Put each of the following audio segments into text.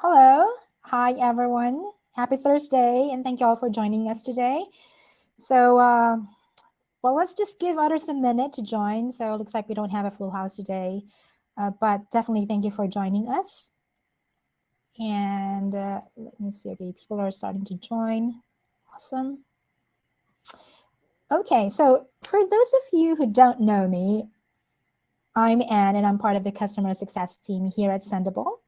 Hello. Hi, everyone. Happy Thursday, and thank you all for joining us today. So, let's just give others a minute to join. So, it looks like we don't have a full house today, but definitely thank you for joining us. And let me see. Okay, people are starting to join. Awesome. Okay, so for those of you who don't know me, I'm Anne, and I'm part of the customer success team here at Sendible.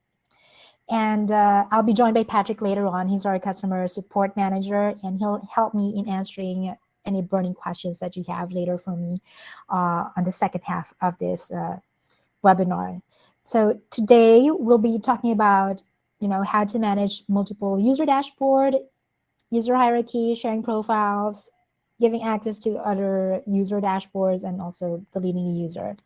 And I'll be joined by Patrick later on. He's our customer support manager, and he'll help me in answering any burning questions that you have later for me on the second half of this webinar. So today we'll be talking about, how to manage multiple user dashboard, user hierarchy, sharing profiles, giving access to other user dashboards, and also deleting a user.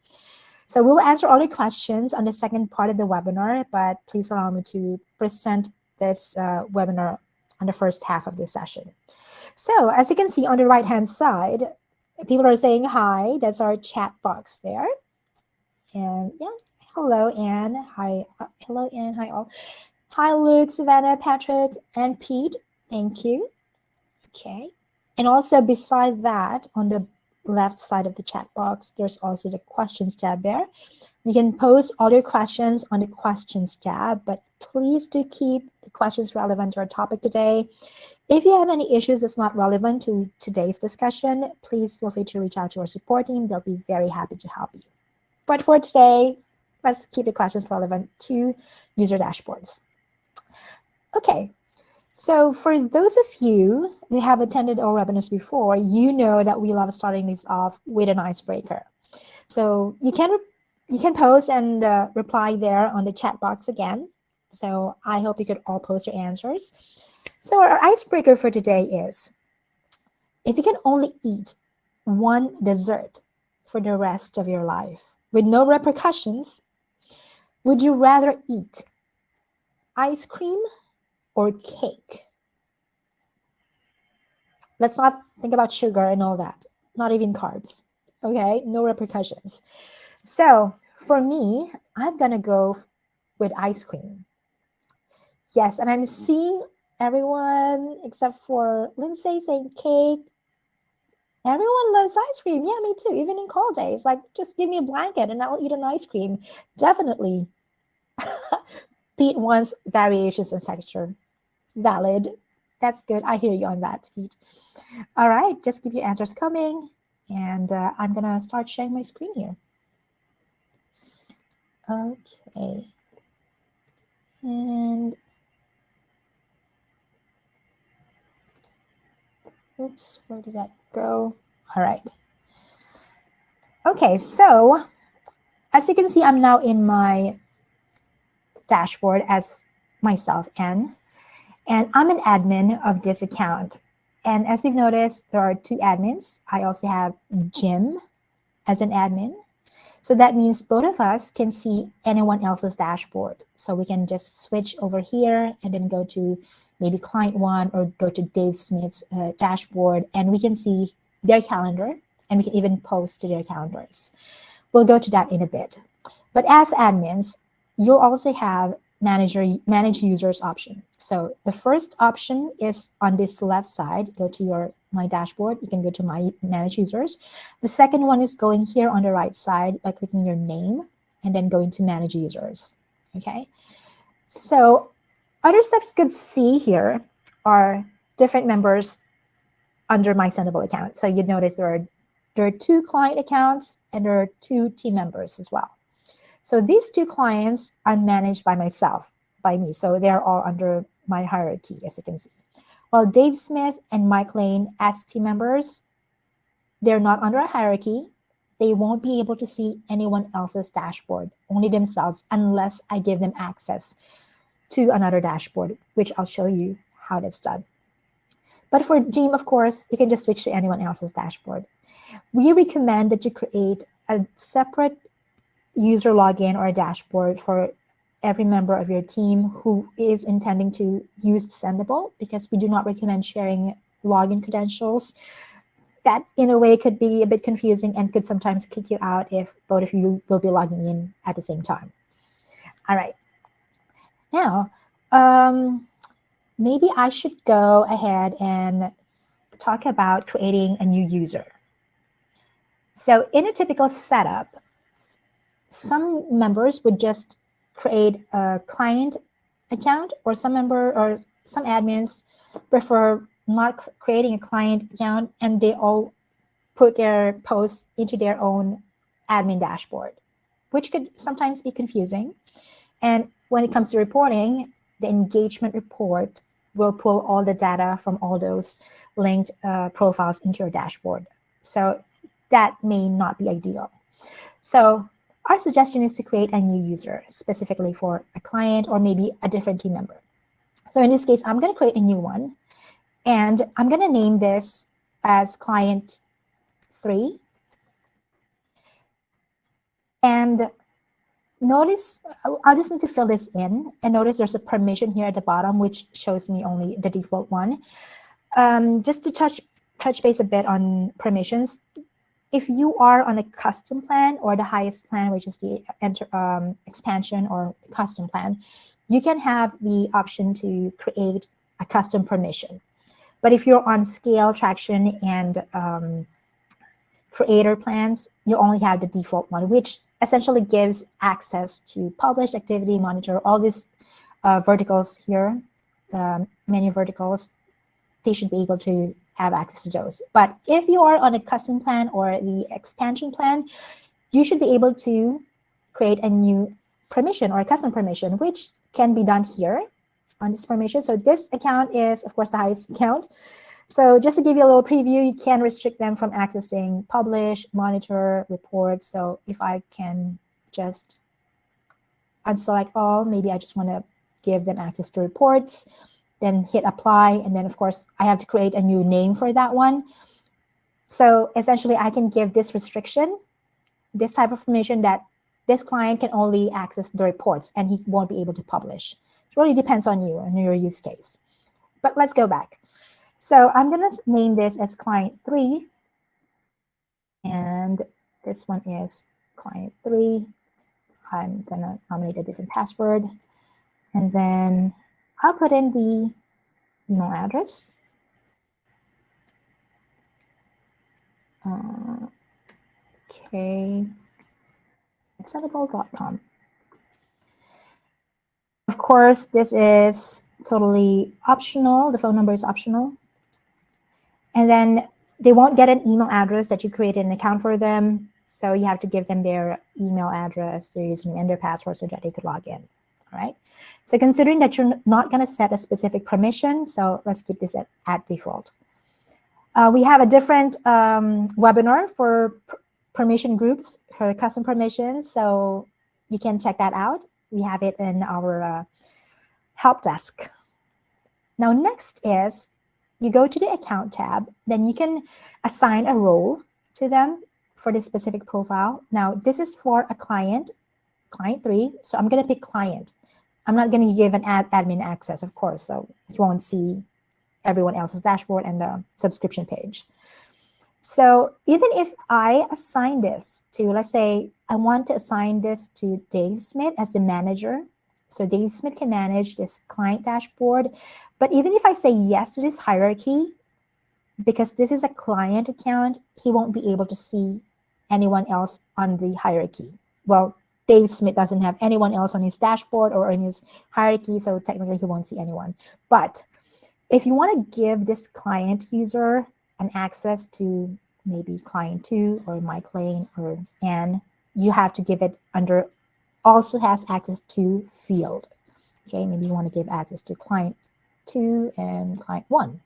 So we'll answer all your questions on the second part of the webinar, but please allow me to present this webinar on the first half of this session. So as you can see on the right-hand side, people are saying hi. That's our chat box there. And yeah, hello, Anne. Hi. Hello, Anne. Hi, all. Hi, Luke, Savannah, Patrick, and Pete. Thank you. Okay. And also beside that, on the left side of the chat box, there's also the questions tab there. You can post all your questions on the questions tab, but please do keep the questions relevant to our topic today. If you have any issues that's not relevant to today's discussion, please feel free to reach out to our support team. They'll be very happy to help you. But for today, let's keep the questions relevant to user dashboards. Okay. So for those of you who have attended our webinars before, you know that we love starting these off with an icebreaker. So you can post and reply there on the chat box again. So I hope you could all post your answers. So our icebreaker for today is, if you can only eat one dessert for the rest of your life with no repercussions, would you rather eat ice cream or cake? Let's not think about sugar and all that, not even carbs, okay? No repercussions. So for me, I'm gonna go with ice cream. Yes, and I'm seeing everyone except for Lindsay saying cake. Everyone loves ice cream. Yeah, me too, even in cold days. Like, just give me a blanket and I'll eat an ice cream. Definitely. Pete wants variations in texture. Valid. That's good. I hear you on that, Pete. All right, just keep your answers coming. And I'm going to start sharing my screen here. Okay. And oops, where did that go? All right. Okay, so as you can see, I'm now in my dashboard as myself, Anne. And I'm an admin of this account. And as you've noticed, there are two admins. I also have Jim as an admin. So that means both of us can see anyone else's dashboard. So we can just switch over here and then go to maybe client one or go to Dave Smith's dashboard, and we can see their calendar, and we can even post to their calendars. We'll go to that in a bit. But as admins, you'll also have manage users option. So the first option is on this left side. Go to my dashboard. You can go to my manage users. The second one is going here on the right side by clicking your name and then going to manage users. Okay. So other stuff you could see here are different members under my Sendible account. So you'd notice there are two client accounts and there are two team members as well. So these two clients are managed by myself, by me. So they're all under my hierarchy, as you can see. While Dave Smith and Mike Lane as team members, they're not under a hierarchy. They won't be able to see anyone else's dashboard, only themselves, unless I give them access to another dashboard, which I'll show you how that's done. But for Jim, of course, you can just switch to anyone else's dashboard. We recommend that you create a separate user login or a dashboard for every member of your team who is intending to use Sendible, because we do not recommend sharing login credentials. That in a way could be a bit confusing and could sometimes kick you out if both of you will be logging in at the same time. All right. Now, Maybe I should go ahead and talk about creating a new user. So in a typical setup, some members would just create a client account, or some admins prefer not creating a client account, and they all put their posts into their own admin dashboard, which could sometimes be confusing. And when it comes to reporting, the engagement report will pull all the data from all those linked profiles into your dashboard. So that may not be ideal. So our suggestion is to create a new user specifically for a client or maybe a different team member. So in this case, I'm going to create a new one, and I'm going to name this as client 3. And notice, I just need to fill this in, and notice there's a permission here at the bottom, which shows me only the default one. Just to touch base a bit on permissions, if you are on a custom plan or the highest plan, which is the expansion or custom plan, you can have the option to create a custom permission. But if you're on scale, traction, and creator plans, you only have the default one, which essentially gives access to publish, activity, monitor, all these verticals here, menu verticals. They should be able to have access to those. But if you are on a custom plan or the expansion plan, you should be able to create a new permission or a custom permission, which can be done here on this permission. So this account is, of course, the highest account. So just to give you a little preview, you can restrict them from accessing publish, monitor, reports. So if I can just unselect all, maybe I just want to give them access to reports, then hit apply. And then, of course, I have to create a new name for that one. So essentially, I can give this restriction, this type of permission, that this client can only access the reports and he won't be able to publish. It really depends on you and your use case. But let's go back. So I'm going to name this as client 3. And this one is client 3. I'm going to nominate a different password. And then I'll put in the email address. Okay. Sendible.com. Of course, this is totally optional. The phone number is optional. And then they won't get an email address that you created an account for them. So you have to give them their email address, their username, and their password so that they could log in. All right. So considering that you're not going to set a specific permission, so let's keep this at default. We have a different webinar for permission groups, for custom permissions. So you can check that out. We have it in our help desk. Now, next is you go to the account tab, then you can assign a role to them for this specific profile. Now, this is for a client 3. So I'm going to pick client. I'm not going to give an admin access, of course, so you won't see everyone else's dashboard and the subscription page. So even if I assign this to, let's say, I want to assign this to Dave Smith as the manager. So Dave Smith can manage this client dashboard. But even if I say yes to this hierarchy, because this is a client account, he won't be able to see anyone else on the hierarchy. Well, Dave Smith doesn't have anyone else on his dashboard or in his hierarchy, so technically he won't see anyone. But if you want to give this client user an access to maybe client 2 or Mike Lane or Anne, you have to give it under also has access to field. Okay, maybe you want to give access to client 2 and client 1.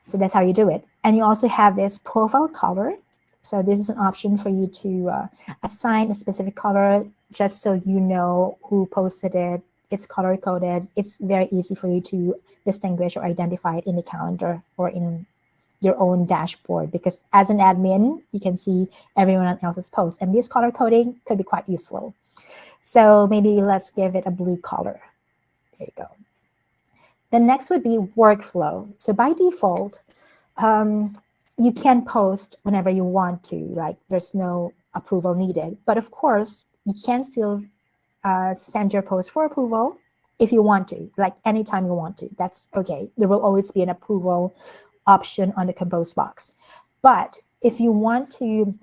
So that's how you do it. And you also have this profile color. So this is an option for you to assign a specific color just so you know who posted it. It's color coded. It's very easy for you to distinguish or identify it in the calendar or in your own dashboard, because as an admin, you can see everyone else's posts. And this color coding could be quite useful. So maybe let's give it a blue color. There you go. The next would be workflow. So by default, you can post whenever you want to, like there's no approval needed. But of course, you can still send your post for approval if you want to, like anytime you want to, that's okay. There will always be an approval option on the compose box. But if you want to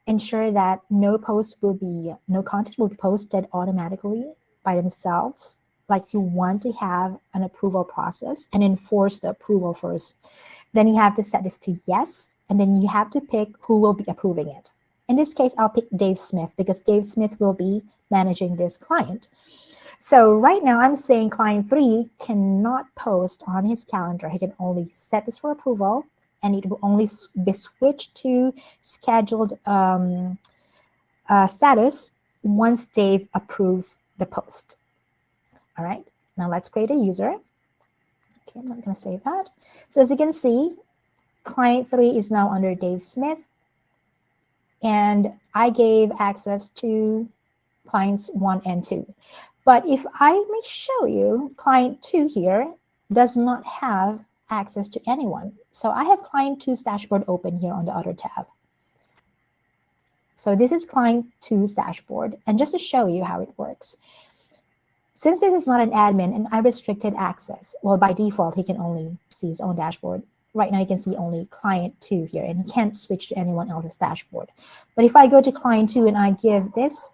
ensure that no content will be posted automatically by themselves, like you want to have an approval process and enforce the approval first, then you have to set this to yes, and then you have to pick who will be approving it. In this case, I'll pick Dave Smith because Dave Smith will be managing this client. So right now I'm saying client 3 cannot post on his calendar. He can only set this for approval, and it will only be switched to scheduled status once Dave approves the post. All right, now let's create a user. Okay, I'm not going to save that. So as you can see, client 3 is now under Dave Smith, and I gave access to clients 1 and 2. But if I may show you, client 2 here does not have access to anyone. So I have client 2's dashboard open here on the other tab. So this is client 2's dashboard. And just to show you how it works, since this is not an admin and I restricted access, well, by default, he can only see his own dashboard. Right now, you can see only client 2 here, and he can't switch to anyone else's dashboard. But if I go to client 2 and I give this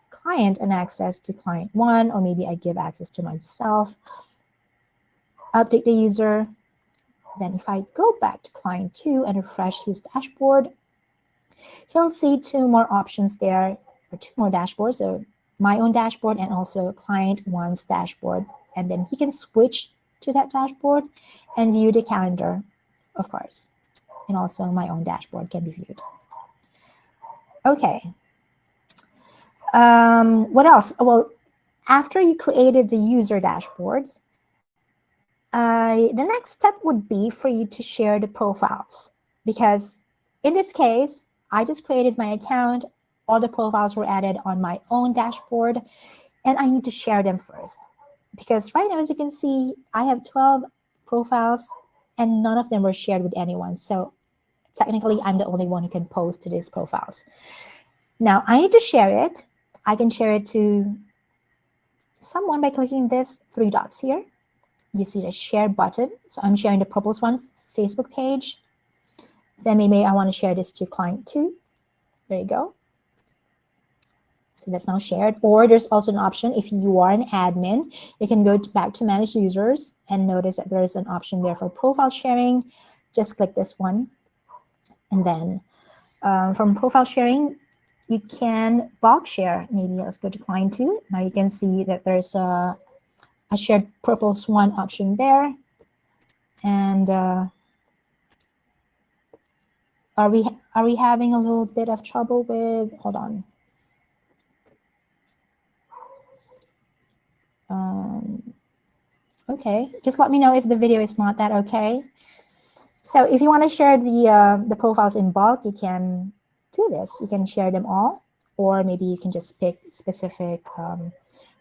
client an access to client 1, or maybe I give access to myself, update the user, then if I go back to client 2 and refresh his dashboard, he'll see 2 more options there, or 2 more dashboards, so my own dashboard and also client 1's dashboard. And then he can switch to that dashboard and view the calendar, of course. And also my own dashboard can be viewed. Okay. What else? Well, after you created the user dashboards, the next step would be for you to share the profiles, because in this case, I just created my account. All the profiles were added on my own dashboard, and I need to share them first. Because right now, as you can see, I have 12 profiles, and none of them were shared with anyone. So technically, I'm the only one who can post to these profiles. Now, I need to share it. I can share it to someone by clicking this 3 dots here. You see the share button. So I'm sharing the Purple Swan Facebook page. Then maybe I want to share this to client 2. There you go. So that's now shared. Or there's also an option, if you are an admin, you can go back to manage users and notice that there is an option there for profile sharing. Just click this one. And then from profile sharing, you can bulk share. Maybe let's go to client 2. Now you can see that there's a shared Purple Swan option there. And are we having a little bit of trouble with, hold on. Okay, just let me know if the video is not that okay. So if you want to share the profiles in bulk, you can do this. You can share them all, or maybe you can just pick specific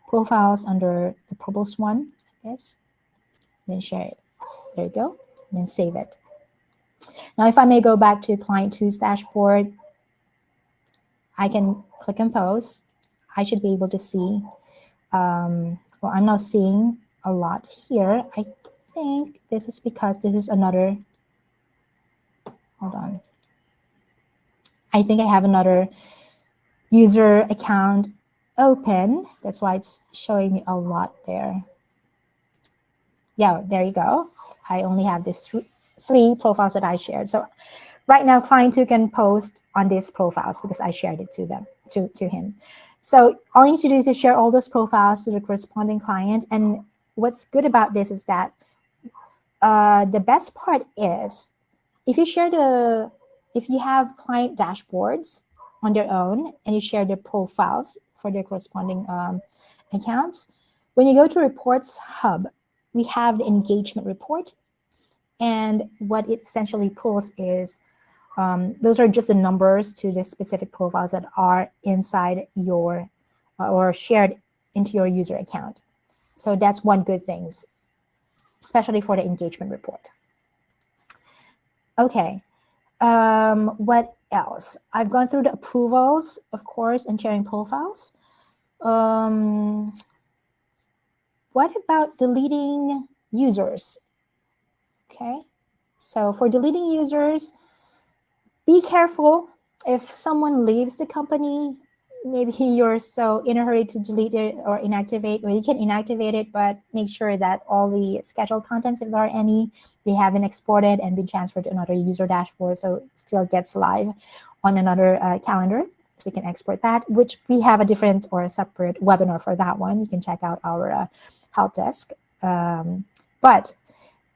profiles under the Purple Swan, yes, then share it. There you go, and then save it. Now, if I may go back to client 2's dashboard, I can click compose. I should be able to see, well, I'm not seeing a lot here. I think this is because this is another, hold on. I think I have another user account open. That's why it's showing me a lot there. Yeah, there you go. I only have these 3 profiles that I shared. So right now, client 2 can post on these profiles because I shared it to them, to him. So all you need to do is to share all those profiles to the corresponding client. And what's good about this is that the best part is if you have client dashboards on their own and you share their profiles for their corresponding accounts, when you go to Reports Hub, we have the engagement report. And what it essentially pulls is, those are just the numbers to the specific profiles that are inside your, or shared into your user account. So that's one good thing, especially for the engagement report. Okay, what else? I've gone through the approvals, of course, and sharing profiles. What about deleting users? Okay, so for deleting users, be careful. If someone leaves the company, maybe you're so in a hurry to delete it or inactivate, or you can inactivate it, but make sure that all the scheduled contents, if there are any, they haven't exported and been transferred to another user dashboard, so it still gets live on another calendar. So you can export that, which we have a different or a separate webinar for that one. You can check out our help desk. But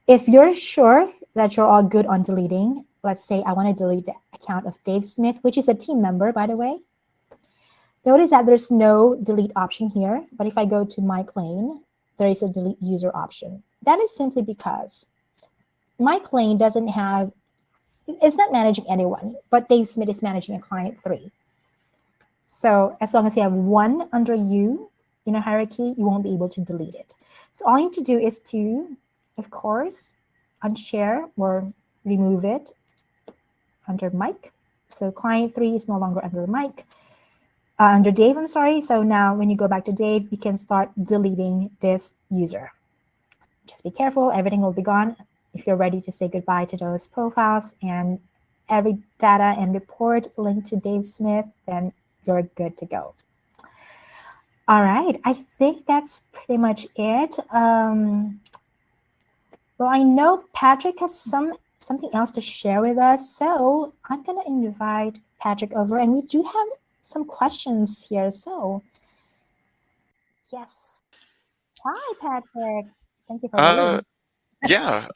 if you're sure that you're all good on deleting, let's say I want to delete the account of Dave Smith, which is a team member, by the way. Notice that there's no delete option here, but if I go to Mike Lane, there is a delete user option. That is simply because Mike Lane doesn't have, it's not managing anyone, but Dave Smith is managing a client 3. So as long as you have 1 under you in a hierarchy, you won't be able to delete it. So all you need to do is to, of course, unshare or remove it under Mike. So client 3 is no longer under Mike, under Dave, I'm sorry. So now when you go back to Dave, you can start deleting this user. Just be careful, everything will be gone if you're ready to say goodbye to those profiles, and every data and report linked to Dave Smith, then you're good to go. All right, I think that's pretty much it. Well, I know Patrick has something else to share with us, so I'm gonna invite Patrick over, and we do have some questions here. So yes, hi Patrick, thank you for waiting. Yeah,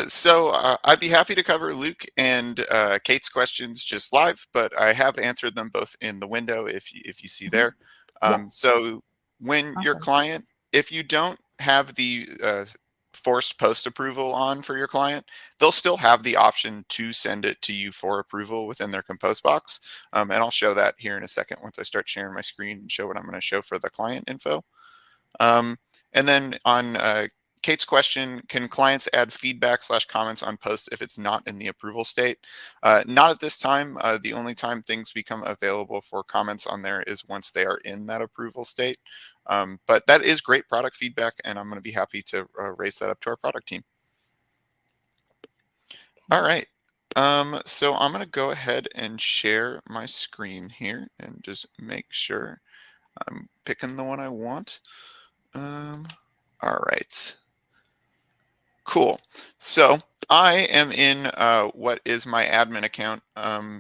so I'd be happy to cover Luke and Kate's questions just live, but I have answered them both in the window if you see there. Yeah. So when your Awesome. client, if you don't have the forced post approval on for your client, they'll still have the option to send it to you for approval within their compose box. And I'll show that here in a second once I start sharing my screen and show what I'm going to show for the client info. And then on Kate's question, can clients add feedback/comments on posts if it's not in the approval state? Not at this time. The only time things become available for comments on there is once they are in that approval state. But that is great product feedback, and I'm going to be happy to raise that up to our product team. All right. So I'm going to go ahead and share my screen here and just make sure I'm picking the one I want. All right. Cool. So I am in what is my admin account.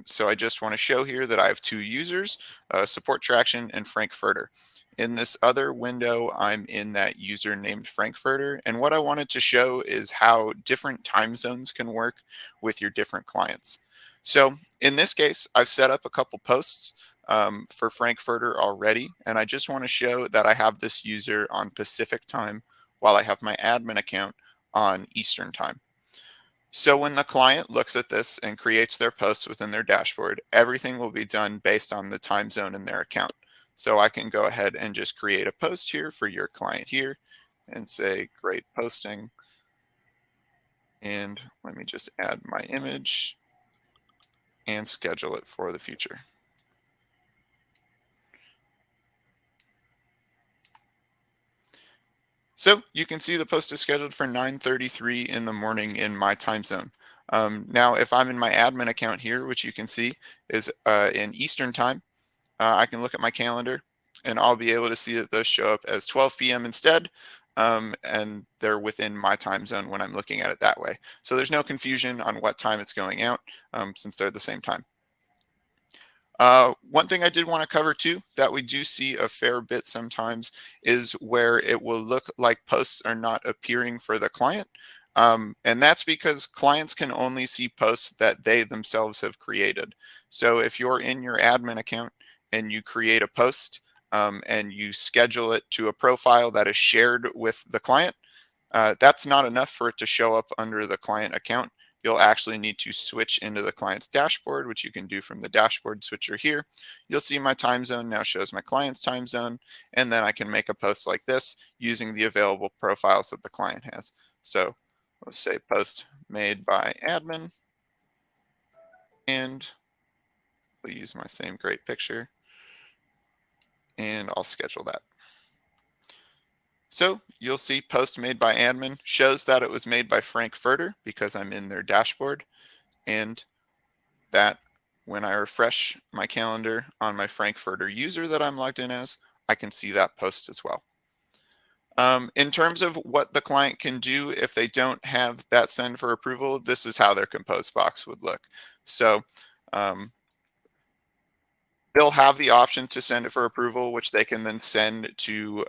So I just want to show here that I have 2 users, Support Traction and Frankfurter. In this other window, I'm in that user named Frankfurter. And what I wanted to show is how different time zones can work with your different clients. So in this case, I've set up a couple posts for Frankfurter already. And I just want to show that I have this user on Pacific time while I have my admin account on Eastern time. So when the client looks at this and creates their posts within their dashboard, everything will be done based on the time zone in their account. So I can go ahead and just create a post here for your client here and say, great posting. And let me just add my image and schedule it for the future. So you can see the post is scheduled for 9:33 in the morning in my time zone. Now, if I'm in my admin account here, which you can see is in Eastern time, I can look at my calendar and I'll be able to see that those show up as 12 p.m. instead. And they're within my time zone when I'm looking at it that way. So there's no confusion on what time it's going out since they're the same time. One thing I did want to cover too, that we do see a fair bit sometimes, is where it will look like posts are not appearing for the client. And that's because clients can only see posts that they themselves have created. So if you're in your admin account and you create a post and you schedule it to a profile that is shared with the client, that's not enough for it to show up under the client account. You'll actually need to switch into the client's dashboard, which you can do from the dashboard switcher here. You'll see my time zone now shows my client's time zone, and then I can make a post like this using the available profiles that the client has. So let's say post made by admin, and we'll use my same great picture, and I'll schedule that. So you'll see post made by admin shows that it was made by Frankfurter because I'm in their dashboard, and that when I refresh my calendar on my Frankfurter user that I'm logged in as, I can see that post as well. In terms of what the client can do if they don't have that send for approval, this is how their compose box would look. So they'll have the option to send it for approval, which they can then send to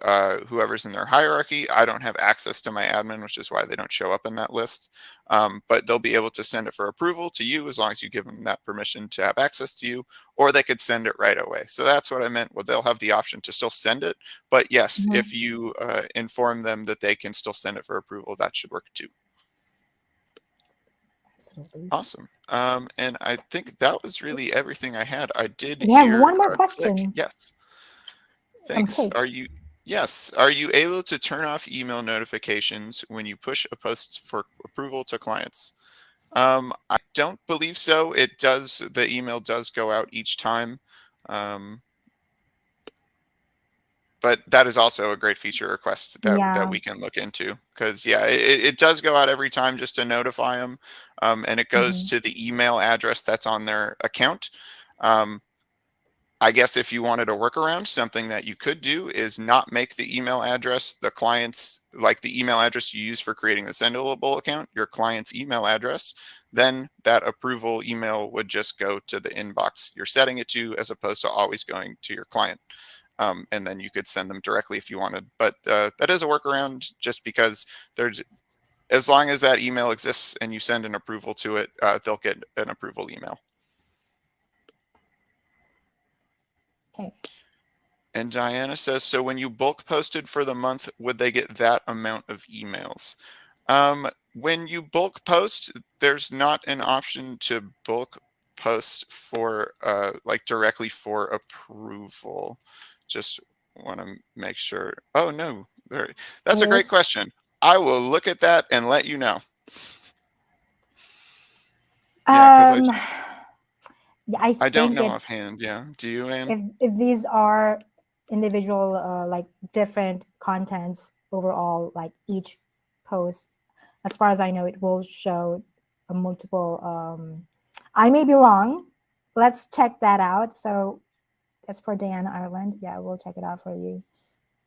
whoever's in their hierarchy. I don't have access to my admin, which is why they don't show up in that list. But they'll be able to send it for approval to you as long as you give them that permission to have access to you, or they could send it right away. So that's what I meant. Well, they'll have the option to still send it. But yes, if you inform them that they can still send it for approval, that should work too. Absolutely. Awesome. And I think that was really everything I had. I did We have hear one more a question. click. Yes. From Thanks. Kate. Are you able to turn off email notifications when you push a post for approval to clients? I don't believe so. It does, the email does go out each time. But that is also a great feature request that we can look into, because it does go out every time just to notify them, and it goes to the email address that's on their account. I guess if you wanted a workaround, something that you could do is not make the email address the client's, like the email address you use for creating the Sendible account, your client's email address. Then that approval email would just go to the inbox you're setting it to, as opposed to always going to your client. And then you could send them directly if you wanted. But that is a workaround, just because there's, as long as that email exists and you send an approval to it, they'll get an approval email. Okay. And Diana says, so when you bulk posted for the month, would they get that amount of emails? When you bulk post, there's not an option to bulk post for like directly for approval. Just want to make sure. Oh no, that's a great question. I will look at that and let you know. Yeah, I don't know offhand. Yeah, do you, Anne? If these are individual like different contents overall, like each post, as far as I know, it will show a multiple. I may be wrong. Let's check that out. So that's for Diana Ireland. Yeah, we'll check it out for you.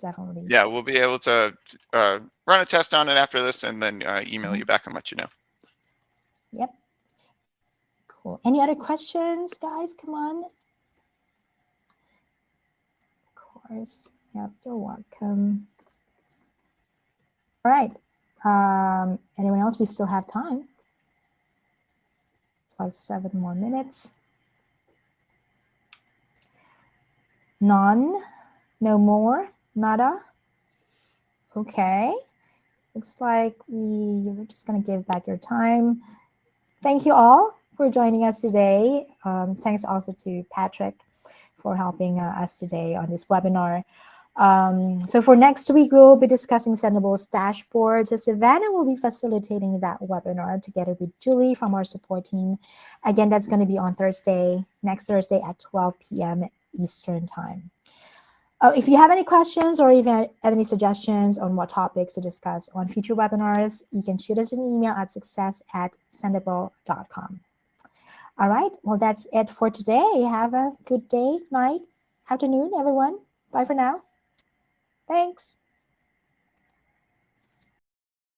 Definitely. Yeah, we'll be able to run a test on it after this, and then email you back and let you know. Yep. Cool. Any other questions, guys? Come on. Of course. Yep, you're welcome. All right. Anyone else? We still have time. It's like 7 more minutes. None. No more. Nada. Okay. Looks like we're just going to give back your time. Thank you all for joining us today. Thanks also to Patrick for helping us today on this webinar. So for next week, we'll be discussing Sendible's dashboard. So Savannah will be facilitating that webinar together with Julie from our support team. Again, that's going to be on Thursday, next Thursday at 12 p.m. Eastern time. If you have any questions or even any suggestions on what topics to discuss on future webinars, you can shoot us an email at success@sendible.com. All right, well, that's it for today. Have a good day, night, afternoon, everyone. Bye for now. Thanks.